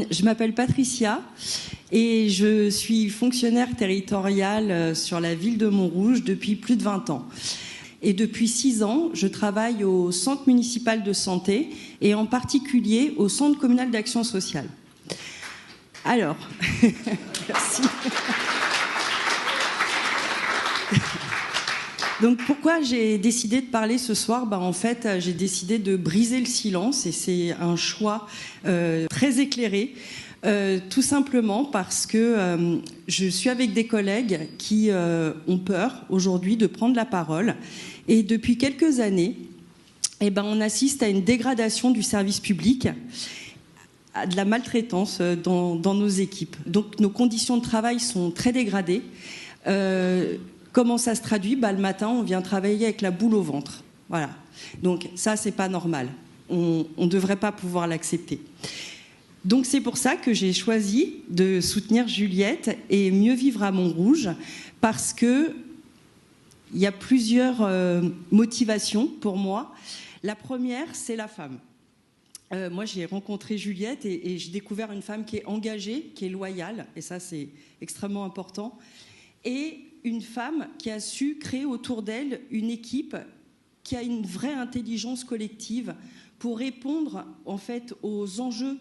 je m'appelle Patricia et je suis fonctionnaire territoriale sur la ville de Montrouge depuis plus de 20 ans. Et depuis 6 ans, je travaille au Centre municipal de santé et en particulier au Centre communal d'action sociale. Alors, merci. Donc pourquoi j'ai décidé de parler ce soir ? En fait, j'ai décidé de briser le silence et c'est un choix très éclairé. Tout simplement parce que je suis avec des collègues qui ont peur aujourd'hui de prendre la parole. Et depuis quelques années, on assiste à une dégradation du service public, à de la maltraitance dans nos équipes. Donc nos conditions de travail sont très dégradées. Comment ça se traduit ? Le matin, on vient travailler avec la boule au ventre. Voilà. Donc ça, c'est pas normal. On ne devrait pas pouvoir l'accepter. Donc c'est pour ça que j'ai choisi de soutenir Juliette et Mieux vivre à Montrouge, parce que il y a plusieurs motivations pour moi. La première, c'est la femme. Moi, j'ai rencontré Juliette et j'ai découvert une femme qui est engagée, qui est loyale, et ça, c'est extrêmement important. Et une femme qui a su créer autour d'elle une équipe qui a une vraie intelligence collective pour répondre en fait aux enjeux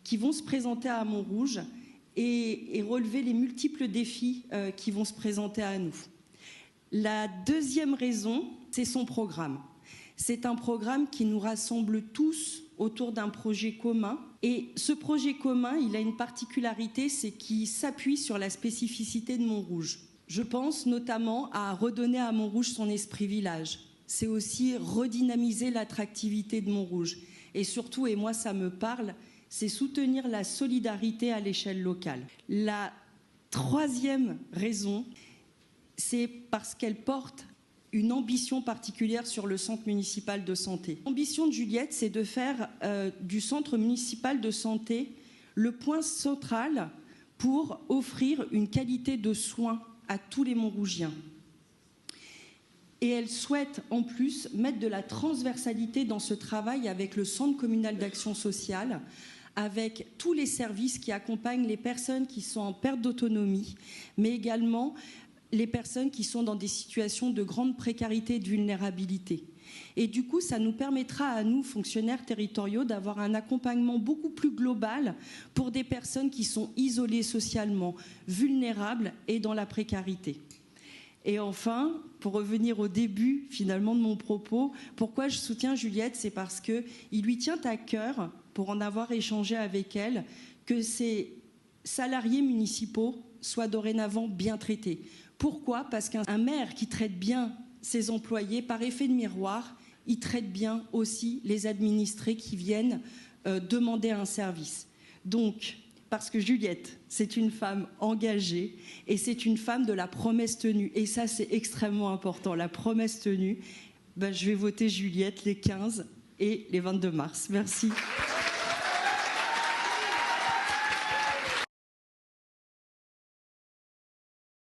qui vont se présenter à Montrouge et relever les multiples défis qui vont se présenter à nous. La deuxième raison, c'est son programme. C'est un programme qui nous rassemble tous autour d'un projet commun. Et ce projet commun, il a une particularité, c'est qu'il s'appuie sur la spécificité de Montrouge. Je pense notamment à redonner à Montrouge son esprit village. C'est aussi redynamiser l'attractivité de Montrouge. Et surtout, et moi ça me parle, c'est soutenir la solidarité à l'échelle locale. La troisième raison, c'est parce qu'elle porte une ambition particulière sur le centre municipal de santé. L'ambition de Juliette, c'est de faire du centre municipal de santé le point central pour offrir une qualité de soins à tous les Montrougiens. Et elle souhaite en plus mettre de la transversalité dans ce travail avec le Centre communal d'action sociale, avec tous les services qui accompagnent les personnes qui sont en perte d'autonomie, mais également les personnes qui sont dans des situations de grande précarité et de vulnérabilité. Et du coup, ça nous permettra à nous, fonctionnaires territoriaux, d'avoir un accompagnement beaucoup plus global pour des personnes qui sont isolées socialement, vulnérables et dans la précarité. Et enfin, pour revenir au début finalement de mon propos, pourquoi je soutiens Juliette, c'est parce qu'il lui tient à cœur, pour en avoir échangé avec elle, que ces salariés municipaux soient dorénavant bien traités. Pourquoi ? Parce qu'un maire qui traite bien ses employés, par effet de miroir, il traite bien aussi les administrés qui viennent demander un service. Donc, parce que Juliette, c'est une femme engagée et c'est une femme de la promesse tenue. Et ça, c'est extrêmement important, la promesse tenue. Je vais voter Juliette les 15 et les 22 mars. Merci.